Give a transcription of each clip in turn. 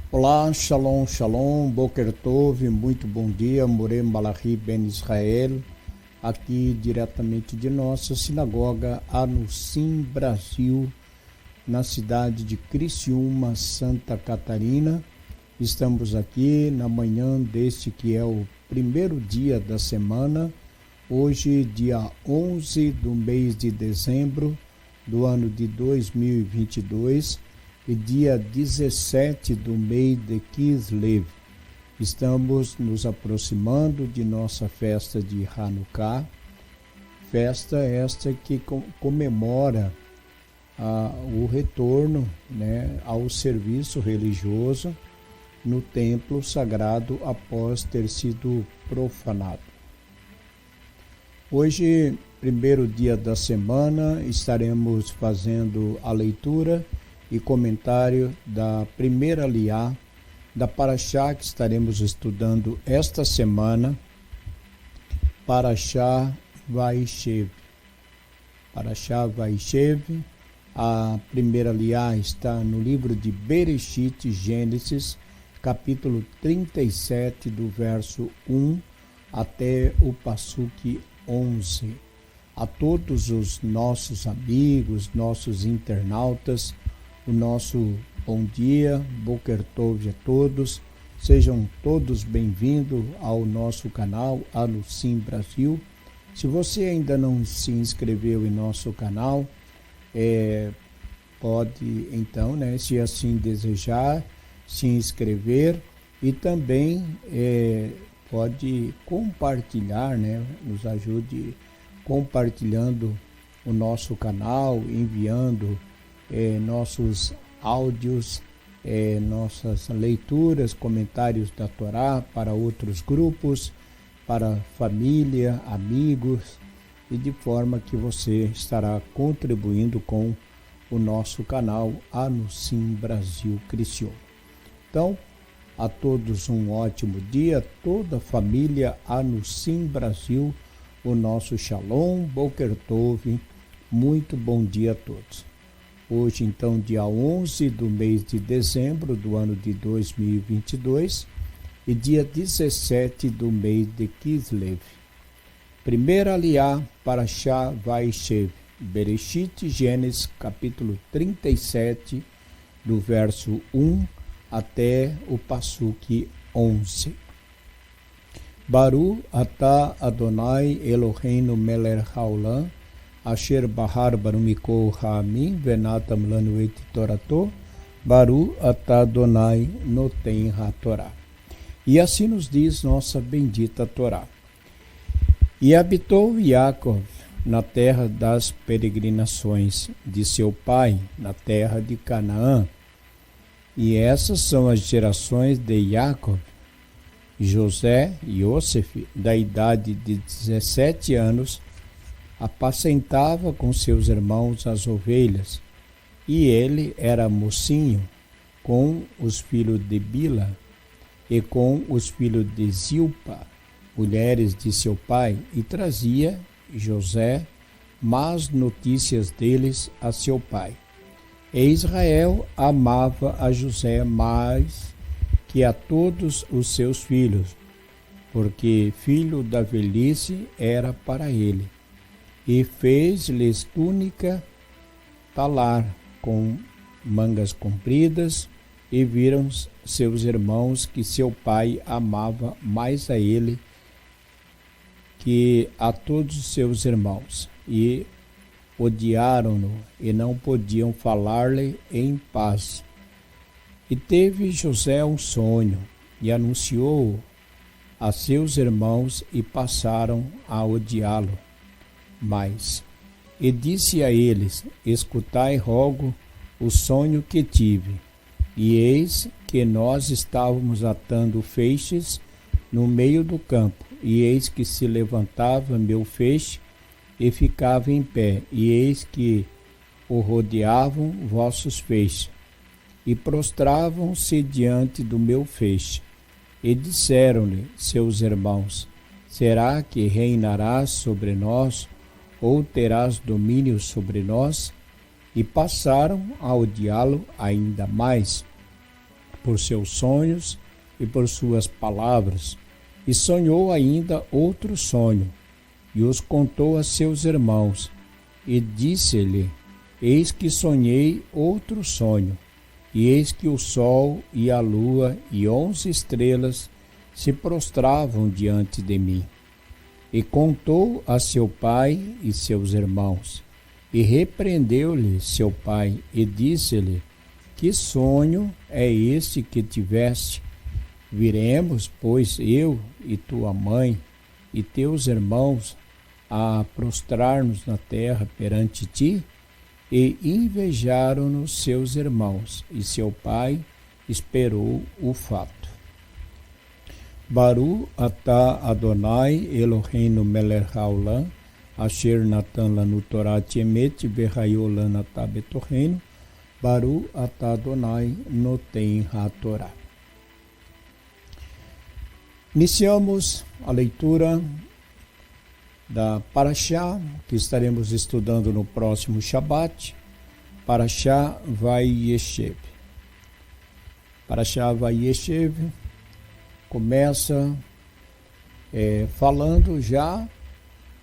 Olá, Shalom, Shalom, Boker Tov, muito bom dia, Morem Malachi Ben Israel, aqui diretamente de nossa sinagoga Anusim Brasil, na cidade de Criciúma, Santa Catarina. Estamos aqui na manhã deste que é o primeiro dia da semana, hoje dia 11 do mês de dezembro do ano de 2022, e dia 17 do mês de Kislev. Estamos nos aproximando de nossa festa de Hanukkah, festa esta que comemora o retorno, ao serviço religioso no templo sagrado após ter sido profanado. Hoje, primeiro dia da semana, estaremos fazendo a leitura e comentário da primeira Aliá da Parashá que estaremos estudando esta semana, Parashá Vaishev. Parashá Vaishev, a primeira Aliá está no livro de Bereshit, Gênesis, capítulo 37, do verso 1 até o Passuque 11. A todos os nossos amigos, nossos internautas, o nosso bom dia, Boker Tov a todos, sejam todos bem-vindos ao nosso canal Anusim Brasil. Se você ainda não se inscreveu em nosso canal, pode então, se assim desejar, se inscrever e também pode compartilhar, nos ajude compartilhando o nosso canal, enviando nossos áudios, nossas leituras, comentários da Torá para outros grupos, para família, amigos, e de forma que você estará contribuindo com o nosso canal Anusim Brasil Criciúma. Então, a todos um ótimo dia, toda a família Anusim Brasil, o nosso Shalom, Boker Tov, muito bom dia a todos. Hoje, então, dia 11 do mês de dezembro do ano de 2022 e dia 17 do mês de Kislev. Primeira Aliá, Parashá Vaishev, Bereshit, Gênesis, capítulo 37, do verso 1 até o Passuque 11. Baru atah Adonai Eloheinu melech haolam, Asher Bahar Barumiko Ha'amim Venatam Lanu Et Torato, Baru atah Adonai Noten HaTorá. E assim nos diz nossa bendita Torá. E habitou Yaakov na terra das peregrinações de seu pai, na terra de Canaã. E essas são as gerações de Yaakov. José e Yosef, da idade de 17 anos, apacentava com seus irmãos as ovelhas, e ele era mocinho com os filhos de Bila e com os filhos de Zilpa, mulheres de seu pai, e trazia José más notícias deles a seu pai. E Israel amava a José mais que a todos os seus filhos, porque filho da velhice era para ele. E fez-lhes túnica talar com mangas compridas, e viram seus irmãos que seu pai amava mais a ele que a todos os seus irmãos, e odiaram-no, e não podiam falar-lhe em paz. E teve José um sonho, e anunciou-o a seus irmãos, e passaram a odiá-lo. E disse a eles: escutai, rogo, o sonho que tive. E eis que nós estávamos atando feixes no meio do campo, e eis que se levantava meu feixe e ficava em pé, e eis que o rodeavam vossos feixes, e prostravam-se diante do meu feixe. E disseram-lhe seus irmãos: será que reinarás sobre nós, ou terás domínio sobre nós? E passaram a odiá-lo ainda mais. por seus sonhos e por suas palavras, e sonhou ainda outro sonho, e os contou a seus irmãos, e disse-lhe: Eis que sonhei outro sonho, e eis que o sol e a lua e 11 estrelas se prostravam diante de mim. E contou a seu pai e seus irmãos, e repreendeu-lhe seu pai, e disse-lhe: Que sonho é este que tiveste? Viremos, pois, eu e tua mãe e teus irmãos a prostrar-nos na terra perante ti? E invejaram-nos seus irmãos, e seu pai esperou o fato. Baru atah Adonai Eloheinu melech haolam, asher natan lanu Torat emet vehayu lana betorreinu, Baru atah Adonai noten ha-Torah. Iniciamos a leitura da Parashá, que estaremos estudando no próximo Shabat, Parashá Vayeshev. Parashá Vayeshev começa falando já,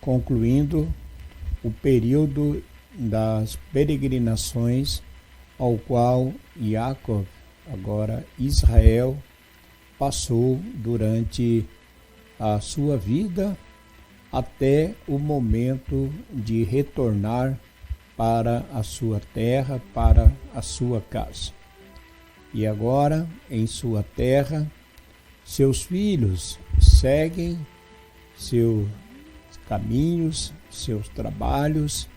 concluindo o período das peregrinações ao qual Yaakov, agora Israel, passou durante a sua vida até o momento de retornar para a sua terra, para a sua casa. E agora, em sua terra, seus filhos seguem seus caminhos, seus trabalhos,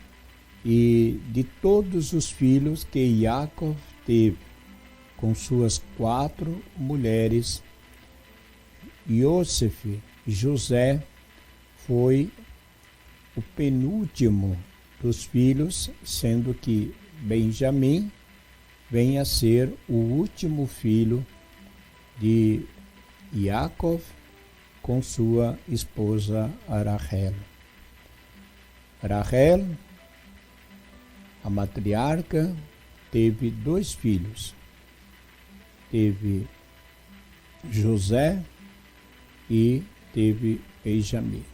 e de todos os filhos que Yaakov teve com suas 4 mulheres, Yosef, José, foi o penúltimo dos filhos, sendo que Benjamim vem a ser o último filho de Yaakov com sua esposa Rachel. Rachel, a matriarca, teve 2 filhos. Teve José e teve Benjamim.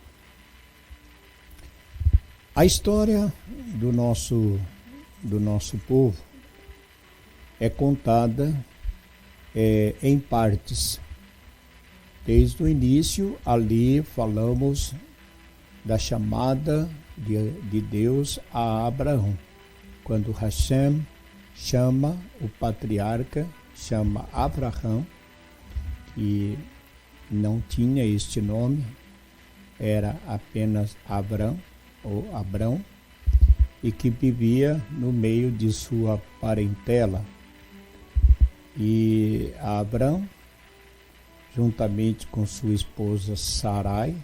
A história do nosso povo é contada em partes. Desde o início, ali falamos da chamada de Deus a Abraão. Quando Hashem chama o patriarca, chama Abraão, que não tinha este nome, era apenas Abrão, ou Abrão, e que vivia no meio de sua parentela. E Abrão, juntamente com sua esposa Sarai,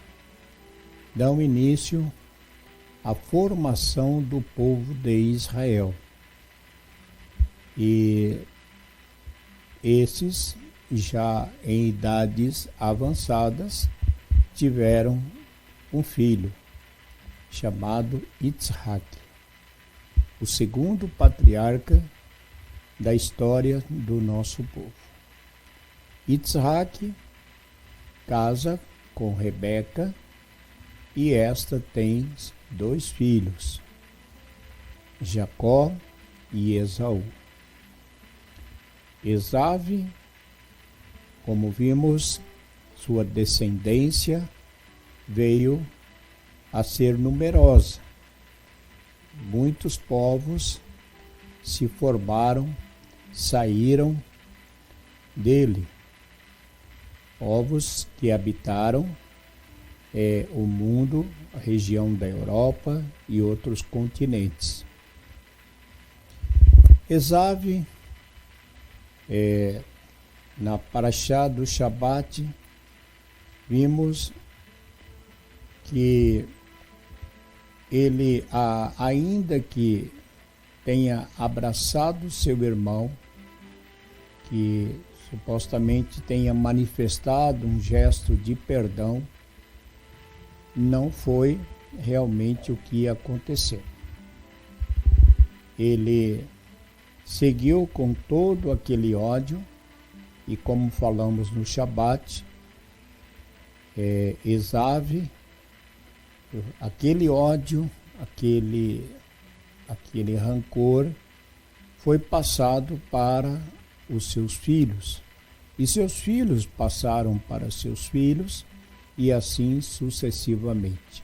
dão início à formação do povo de Israel. E esses, já em idades avançadas, tiveram um filho, chamado Yitzhak, o segundo patriarca da história do nosso povo. Yitzhak casa com Rebeca e esta tem 2 filhos, Jacó e Esaú. Esave, como vimos, sua descendência veio a ser numerosa. Muitos povos se formaram, saíram dele. Povos que habitaram o mundo, a região da Europa e outros continentes. Esave, na Parashá do Shabat, vimos que ele, ainda que tenha abraçado seu irmão, que supostamente tenha manifestado um gesto de perdão, não foi realmente o que aconteceu. Ele seguiu com todo aquele ódio E como falamos no Shabat, Esav, aquele ódio, aquele rancor foi passado para os seus filhos. E seus filhos passaram para seus filhos e assim sucessivamente.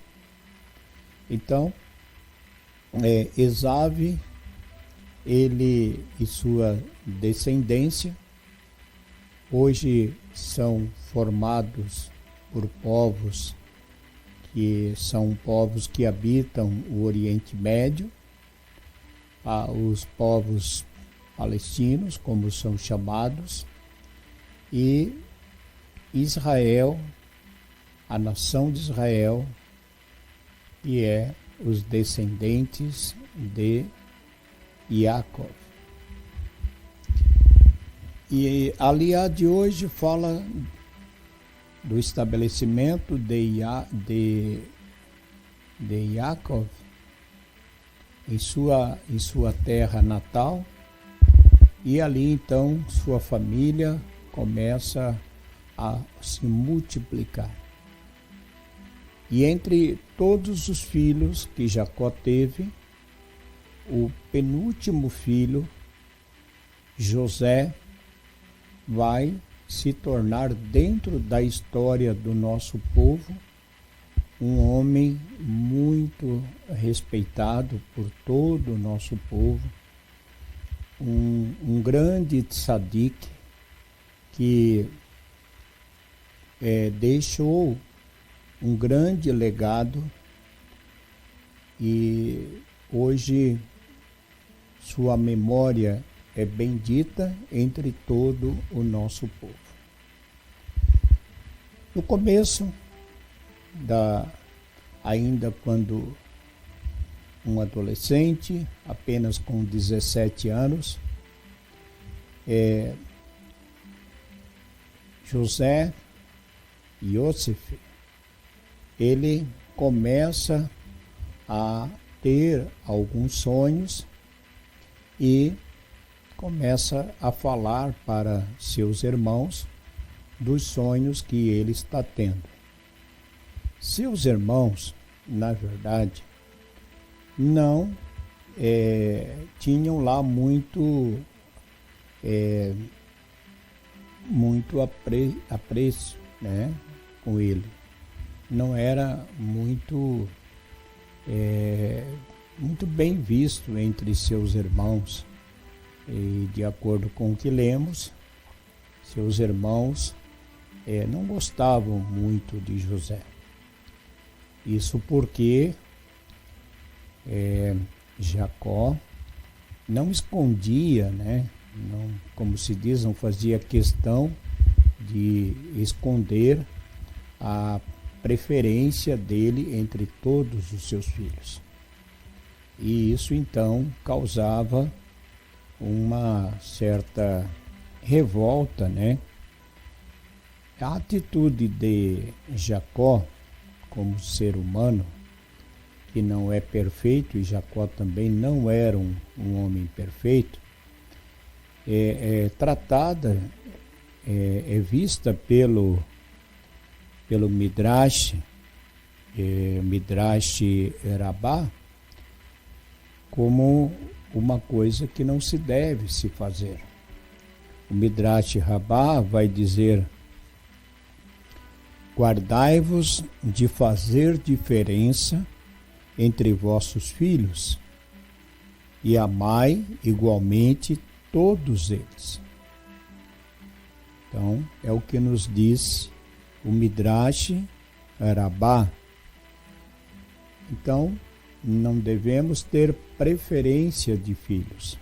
Então, Esav, ele e sua descendência, hoje são formados por povos que são povos que habitam o Oriente Médio, os povos palestinos, como são chamados, e Israel, a nação de Israel, que é os descendentes de Jacob. E a Aliá de hoje fala do estabelecimento de Jacob em sua terra natal, e ali então sua família começa a se multiplicar. E entre todos os filhos que Jacó teve, o penúltimo filho, José, vai se tornar, dentro da história do nosso povo, um homem muito respeitado por todo o nosso povo, um grande tzadik que deixou um grande legado, e hoje sua memória é bendita entre todo o nosso povo. No começo, ainda quando um adolescente, apenas com 17 anos, José Yosef, ele começa a ter alguns sonhos e começa a falar para seus irmãos dos sonhos que ele está tendo. Seus irmãos, na verdade, não tinham lá muito apreço, né, com ele. Não era muito bem visto entre seus irmãos. E de acordo com o que lemos, seus irmãos não gostavam muito de José. Isso porque Jacó não escondia, né? Não, como se diz, não fazia questão de esconder a preferência dele entre todos os seus filhos. E isso então causava uma certa revolta, né? A atitude de Jacó como ser humano, que não é perfeito, e Jacó também não era um homem perfeito, tratada, vista pelo Midrash, Midrash Rabbah, como uma coisa que não se deve se fazer. O Midrash Rabbah vai dizer: guardai-vos de fazer diferença entre vossos filhos e amai igualmente todos eles. Então, é o que nos diz o Midrash Rabbah. Então, não devemos ter preferência de filhos.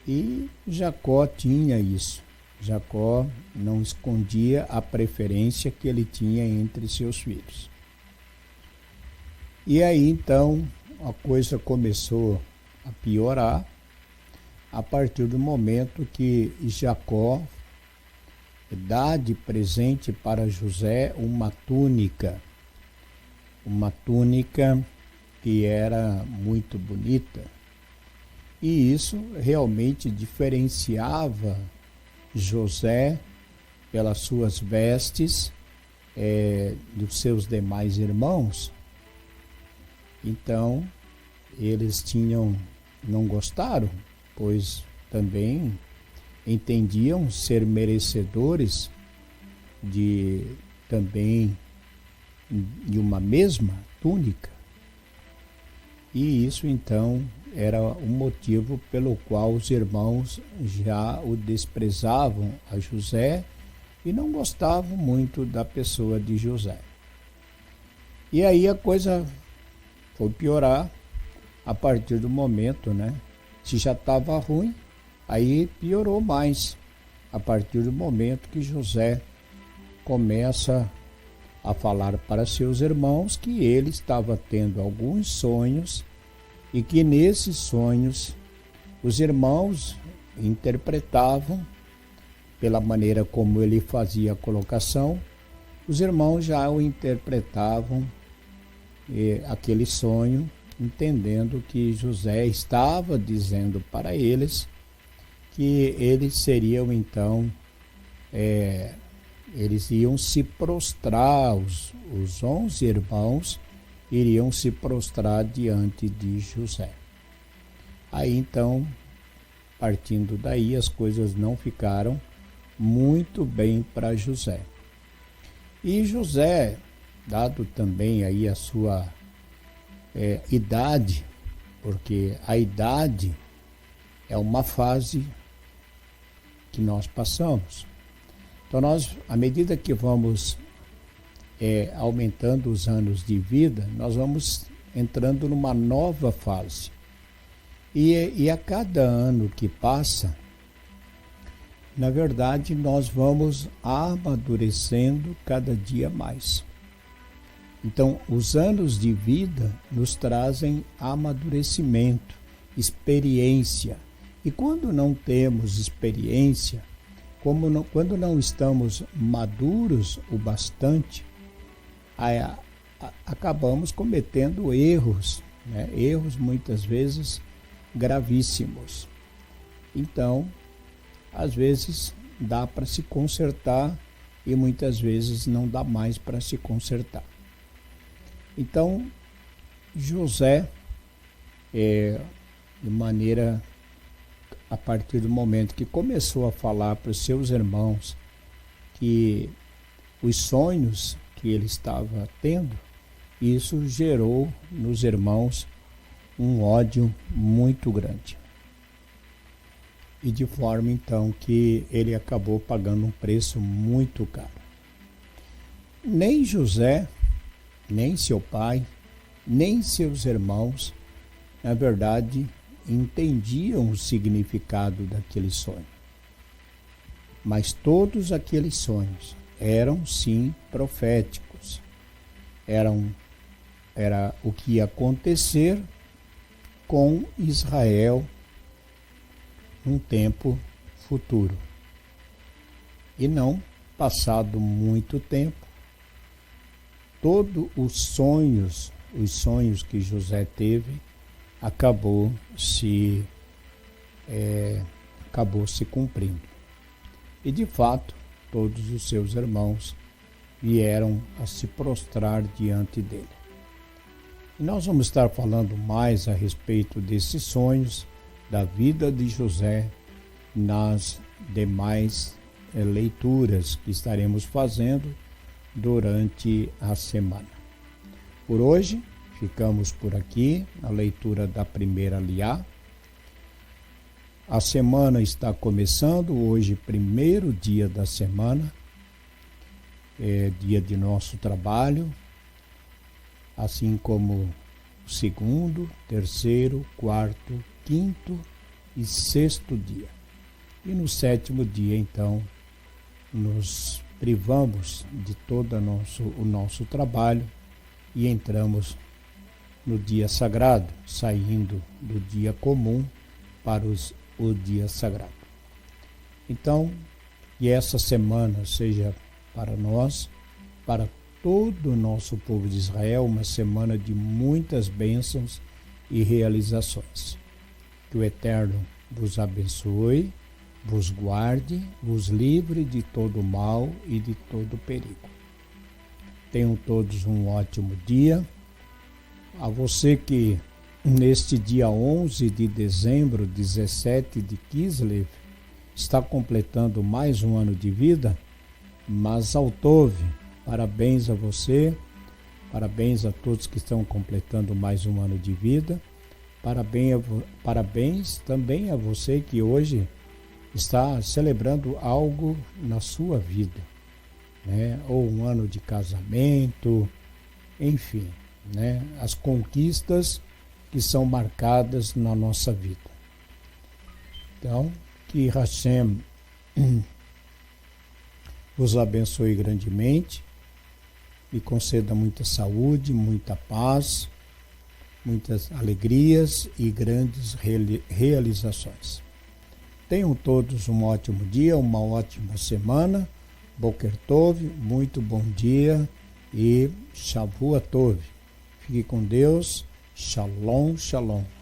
E Jacó tinha isso. Jacó não escondia a preferência que ele tinha entre seus filhos. E aí, então, a coisa começou a piorar a partir do momento que Jacó dá de presente para José uma túnica que era muito bonita, e isso realmente diferenciava José pelas suas vestes dos seus demais irmãos. Então, eles não gostaram, pois também entendiam ser merecedores também de uma mesma túnica. E isso então era o motivo pelo qual os irmãos já o desprezavam a José e não gostavam muito da pessoa de José. E aí a coisa foi piorar a partir do momento, Se já estava ruim, aí piorou mais a partir do momento que José começa a falar para seus irmãos que ele estava tendo alguns sonhos e que nesses sonhos os irmãos interpretavam, pela maneira como ele fazia a colocação, os irmãos já o interpretavam aquele sonho, entendendo que José estava dizendo para eles que eles seriam então, eles iam se prostrar, os 11 irmãos iriam se prostrar diante de José. Aí então, partindo daí, as coisas não ficaram muito bem para José. E José, dado também aí a sua idade, porque a idade é uma fase que nós passamos. Então nós, à medida que vamos aumentando os anos de vida, nós vamos entrando numa nova fase. E a cada ano que passa, na verdade, nós vamos amadurecendo cada dia mais. Então, os anos de vida nos trazem amadurecimento, experiência. E quando não temos experiência, quando não estamos maduros o bastante, acabamos cometendo erros, erros muitas vezes gravíssimos. Então, às vezes dá para se consertar e muitas vezes não dá mais para se consertar. Então, José, de maneira, a partir do momento que começou a falar para os seus irmãos que os sonhos que ele estava tendo, isso gerou nos irmãos um ódio muito grande. E de forma então que ele acabou pagando um preço muito caro. Nem José, nem seu pai, nem seus irmãos, na verdade, entendiam o significado daquele sonho. Mas todos aqueles sonhos eram sim proféticos. Era o que ia acontecer com Israel num tempo futuro. E não passado muito tempo, todos os sonhos que José teve, acabou se cumprindo. E de fato, todos os seus irmãos vieram a se prostrar diante dele. E nós vamos estar falando mais a respeito desses sonhos, da vida de José, nas demais leituras que estaremos fazendo durante a semana. Por hoje, ficamos por aqui, na leitura da primeira Liá. A semana está começando, hoje, primeiro dia da semana, dia de nosso trabalho, assim como o segundo, terceiro, quarto, quinto e sexto dia. E no sétimo dia, então, nos privamos de todo o nosso trabalho e entramos no dia sagrado, saindo do dia comum para o dia sagrado. Então, que essa semana seja para nós, para todo o nosso povo de Israel, uma semana de muitas bênçãos e realizações. Que o Eterno vos abençoe, vos guarde, vos livre de todo mal e de todo perigo. Tenham todos um ótimo dia. A você que neste dia 11 de dezembro, 17 de Kislev, está completando mais um ano de vida, Mazal Tov, parabéns a você, parabéns a todos que estão completando mais um ano de vida, parabéns também a você que hoje está celebrando algo na sua vida, né? Ou um ano de casamento, enfim, né? As conquistas que são marcadas na nossa vida. Então, que Hashem vos abençoe grandemente e conceda muita saúde, muita paz, muitas alegrias e grandes realizações. Tenham todos um ótimo dia, uma ótima semana. Boker Tov, muito bom dia e Shavua Tov. Fique com Deus. Shalom, shalom.